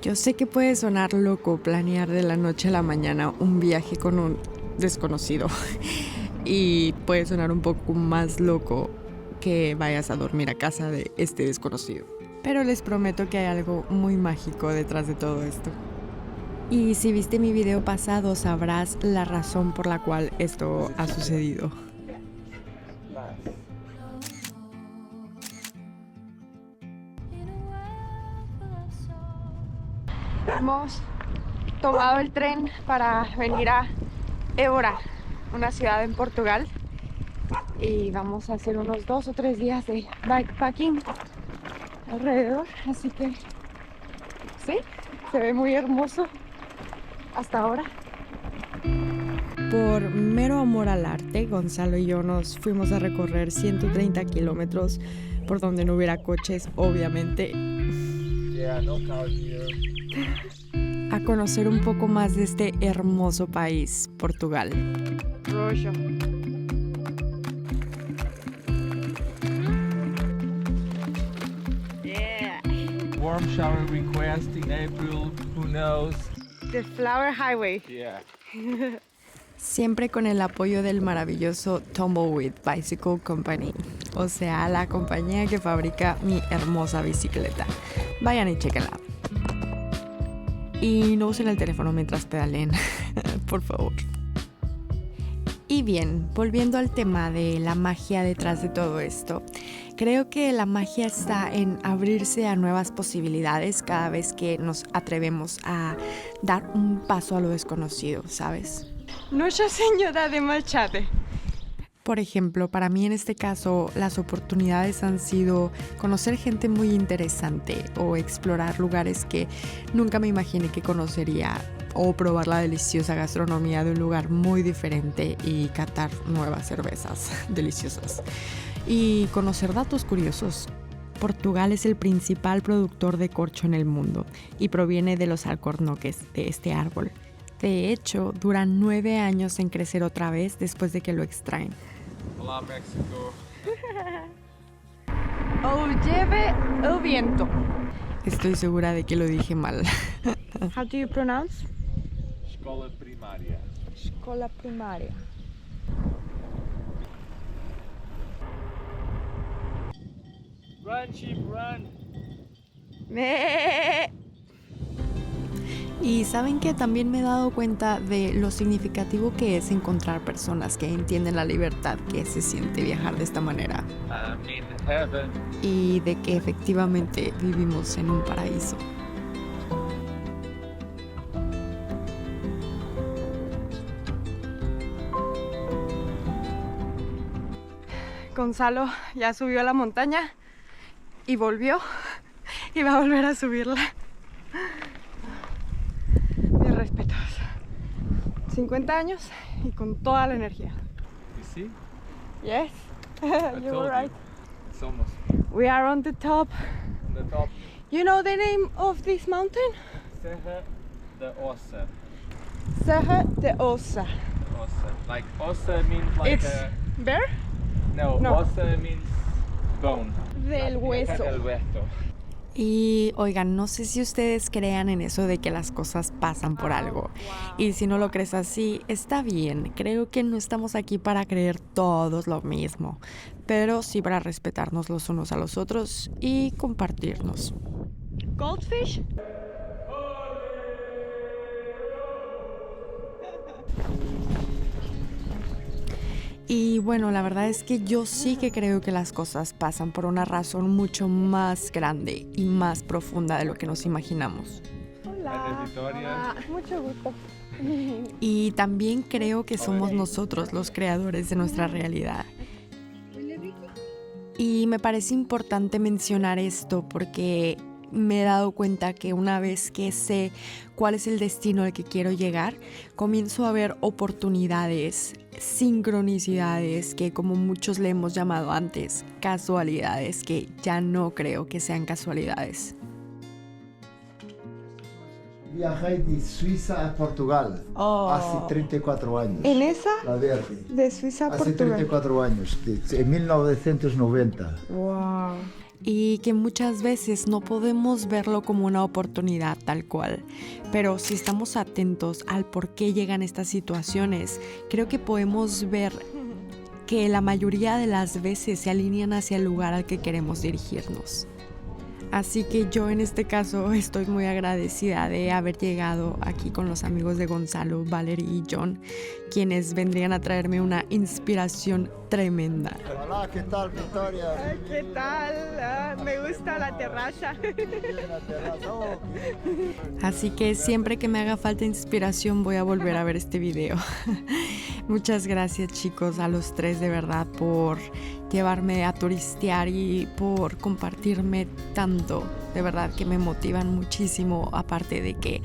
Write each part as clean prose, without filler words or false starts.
Yo sé que puede sonar loco planear de la noche a la mañana un viaje con un desconocido y puede sonar un poco más loco que vayas a dormir a casa de este desconocido. Pero les prometo que hay algo muy mágico detrás de todo esto. Y si viste mi video pasado sabrás la razón por la cual esto ha sucedido. Hemos tomado el tren para venir a Évora, una ciudad en Portugal, y vamos a hacer unos 2 o 3 días de bikepacking alrededor, así que sí, se ve muy hermoso hasta ahora. Por mero amor al arte, Gonzalo y yo nos fuimos a recorrer 130 kilómetros por donde no hubiera coches, obviamente. A conocer un poco más de este hermoso país, Portugal. Rojo. Yeah. Warm shower request in April, who knows? The Flower Highway. Yeah. Siempre con el apoyo del maravilloso Tumbleweed Bicycle Company, o sea, la compañía que fabrica mi hermosa bicicleta. Vayan y chequenla. Y no usen el teléfono mientras pedalen, por favor. Y bien, volviendo al tema de la magia detrás de todo esto, creo que la magia está en abrirse a nuevas posibilidades cada vez que nos atrevemos a dar un paso a lo desconocido, ¿sabes? Nuestra Señora de Machade. Por ejemplo, para mí en este caso, las oportunidades han sido conocer gente muy interesante o explorar lugares que nunca me imaginé que conocería, o probar la deliciosa gastronomía de un lugar muy diferente y catar nuevas cervezas deliciosas. Y conocer datos curiosos. Portugal es el principal productor de corcho en el mundo y proviene de los alcornoques de este árbol. De hecho, duran 9 años en crecer otra vez después de que lo extraen. Hola, México. O lleve el viento. Estoy segura de que lo dije mal. How do you pronounce? Escola primaria. Escola primaria. Run, sheep, run. Y saben que también me he dado cuenta de lo significativo que es encontrar personas que entienden la libertad que se siente viajar de esta manera. I'm in heaven. Y de que efectivamente vivimos en un paraíso. Gonzalo ya subió a la montaña y volvió y va a volver a subirla. Mis respetos. 50 años y con toda la energía. You see? Yes, I you told were right. you. It's almost We are on the top. on the top. You know the name of this mountain? Serra de Ossa. Serra de Ossa. Ossa. Like Ossa means like It's bear? no, no. Ossa means bone. Del hueso. Del hueso. Y oigan, no sé si ustedes crean en eso de que las cosas pasan por algo. Y si no lo crees así, está bien. Creo que no estamos aquí para creer todos lo mismo, pero sí para respetarnos los unos a los otros y compartirnos. Goldfish? Y bueno, la verdad es que yo sí que creo que las cosas pasan por una razón mucho más grande y más profunda de lo que nos imaginamos. Hola, Victoria. Mucho gusto. Y también creo que somos nosotros los creadores de nuestra realidad. Y me parece importante mencionar esto porque me he dado cuenta que una vez que sé cuál es el destino al que quiero llegar, comienzo a ver oportunidades, sincronicidades que, como muchos le hemos llamado antes, casualidades que ya no creo que sean casualidades. Viajé de Suiza a Portugal hace 34 años. ¿En esa? La verde. De Suiza a Hace Portugal. 34 años, en 1990. Wow. y que muchas veces no podemos verlo como una oportunidad tal cual. Pero si estamos atentos al por qué llegan estas situaciones, creo que podemos ver que la mayoría de las veces se alinean hacia el lugar al que queremos dirigirnos. Así que yo en este caso estoy muy agradecida de haber llegado aquí con los amigos de Gonzalo, Valerie y John, quienes vendrían a traerme una inspiración tremenda. Hola, ¿qué tal, Victoria? ¿Qué tal? Me gusta la terraza. Así que siempre que me haga falta inspiración voy a volver a ver este video. Muchas gracias, chicos, a los tres de verdad por llevarme a turistear y por compartirme tanto. De verdad que me motivan muchísimo, aparte de que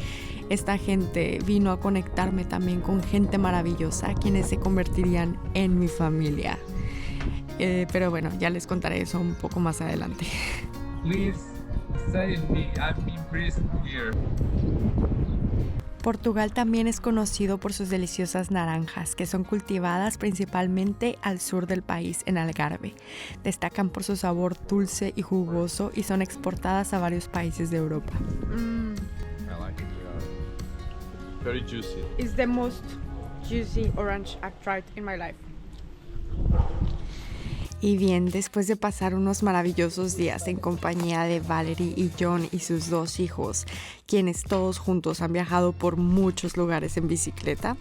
esta gente vino a conectarme también con gente maravillosa, quienes se convertirían en mi familia. Pero bueno, ya les contaré eso un poco más adelante. Please stay with me. I'm impressed here. Portugal también es conocido por sus deliciosas naranjas, que son cultivadas principalmente al sur del país, en Algarve. Destacan por su sabor dulce y jugoso y son exportadas a varios países de Europa. I like it. Very juicy. It's the most juicy orange I've tried in my life. Y bien, después de pasar unos maravillosos días en compañía de Valerie y John y sus dos hijos, quienes todos juntos han viajado por muchos lugares en bicicleta,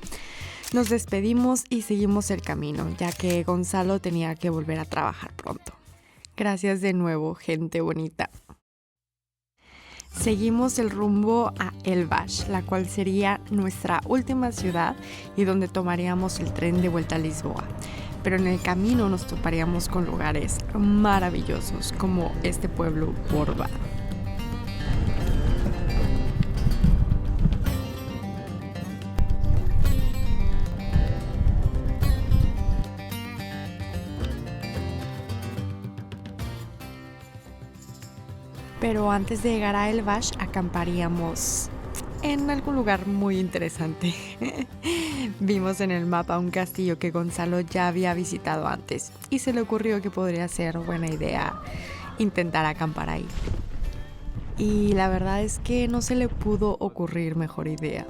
nos despedimos y seguimos el camino, ya que Gonzalo tenía que volver a trabajar pronto. Gracias de nuevo, gente bonita. Seguimos el rumbo a Elvas, la cual sería nuestra última ciudad y donde tomaríamos el tren de vuelta a Lisboa. Pero en el camino nos toparíamos con lugares maravillosos como este pueblo Borba. Pero antes de llegar a Elvas, acamparíamos en algún lugar muy interesante. Vimos en el mapa un castillo que Gonzalo ya había visitado antes y se le ocurrió que podría ser buena idea intentar acampar ahí. Y la verdad es que no se le pudo ocurrir mejor idea.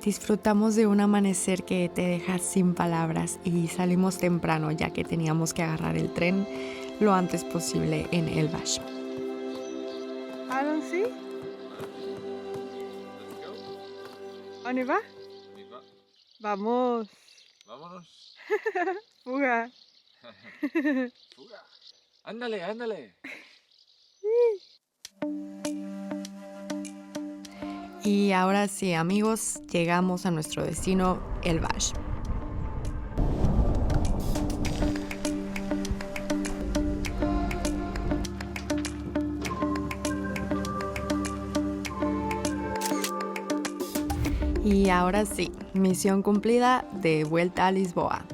Disfrutamos de un amanecer que te deja sin palabras y salimos temprano ya que teníamos que agarrar el tren lo antes posible en Elvas. I don't see. ¿Dónde va? Vamos. Vámonos. Fuga. Fuga. Ándale, ándale. Y ahora sí, amigos, llegamos a nuestro destino, Elvas. Y ahora sí, misión cumplida, de vuelta a Lisboa.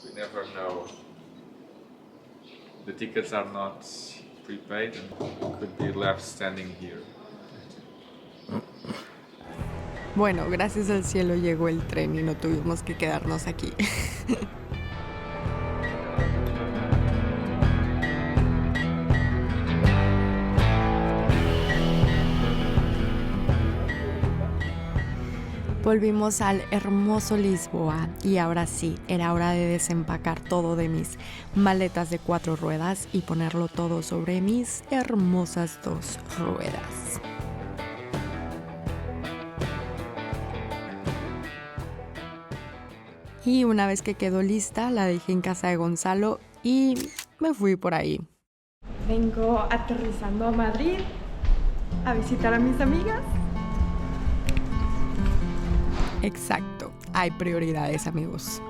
We never know. The tickets are not prepaid and could be left standing here. Bueno, gracias al cielo llegó el tren y no tuvimos que quedarnos aquí. Volvimos al hermoso Lisboa y ahora sí, era hora de desempacar todo de mis maletas de 4 ruedas y ponerlo todo sobre mis hermosas 2 ruedas. Y una vez que quedó lista, la dejé en casa de Gonzalo y me fui por ahí. Vengo aterrizando a Madrid a visitar a mis amigas. Exacto, hay prioridades, amigos.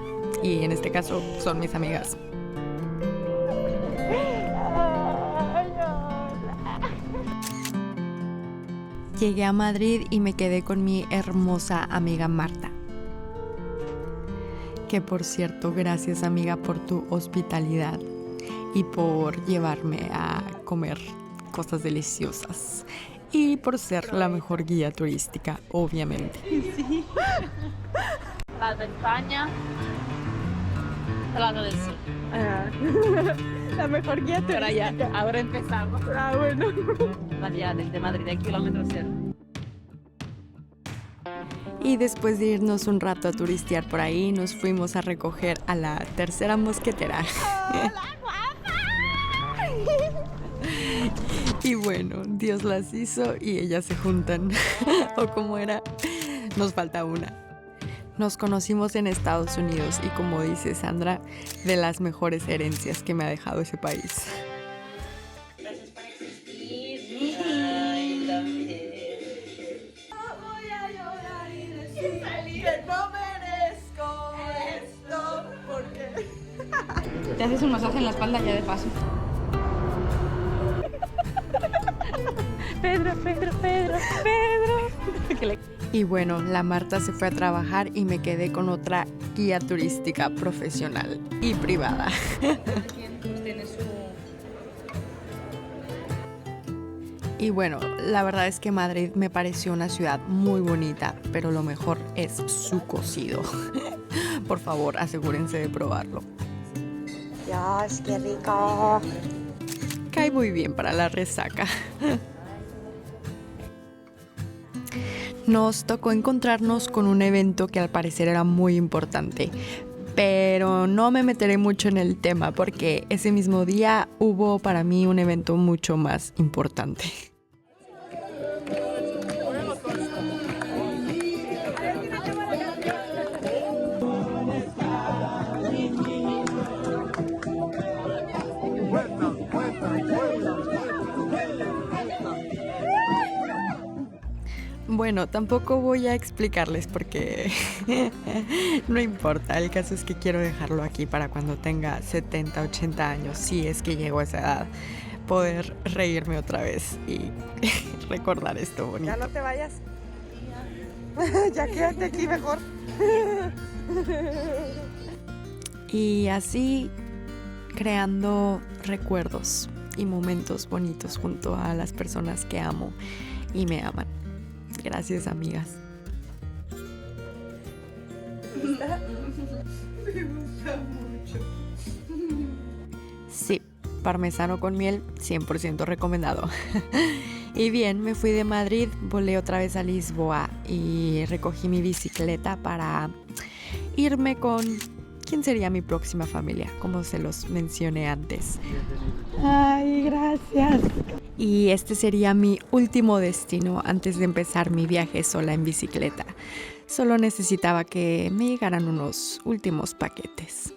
Y en este caso son mis amigas. Llegué a Madrid y me quedé con mi hermosa amiga Marta. Que por cierto, gracias amiga por tu hospitalidad y por llevarme a comer cosas deliciosas y por ser la mejor guía turística, obviamente. Sí. Plato de España, plato del sur. La mejor guía Pero ya, turística. ahora empezamos. Ah, bueno. Ya desde Madrid, a kilómetro cero. Y después de irnos un rato a turistear por ahí, nos fuimos a recoger a la tercera mosquetera. Y bueno, Dios las hizo y ellas se juntan. O como era, nos falta una. Nos conocimos en Estados Unidos y como dice Sandra, de las mejores herencias que me ha dejado ese país. Gracias por existir. Ay, también. Voy a llorar y decir que no merezco esto. Porque Te haces un masaje en la espalda ya de paso. Pedro. Y bueno, la Marta se fue a trabajar y me quedé con otra guía turística profesional y privada. Y bueno, la verdad es que Madrid me pareció una ciudad muy bonita, pero lo mejor es su cocido. Por favor, asegúrense de probarlo. Dios, qué rico. Cae muy bien para la resaca. Nos tocó encontrarnos con un evento que al parecer era muy importante, pero no me meteré mucho en el tema porque ese mismo día hubo para mí un evento mucho más importante. Bueno, tampoco voy a explicarles porque no importa, el caso es que quiero dejarlo aquí para cuando tenga 70, 80 años, si es que llego a esa edad, poder reírme otra vez y recordar esto bonito. Ya no te vayas. Ya quédate aquí mejor. Y así creando recuerdos y momentos bonitos junto a las personas que amo y me aman. Gracias, amigas. Me gusta mucho. Sí, parmesano con miel, 100% recomendado. Y bien, me fui de Madrid, volé otra vez a Lisboa y recogí mi bicicleta para irme con quién sería mi próxima familia, como se los mencioné antes. Ay, gracias. Y este sería mi último destino antes de empezar mi viaje sola en bicicleta. Solo necesitaba que me llegaran unos últimos paquetes.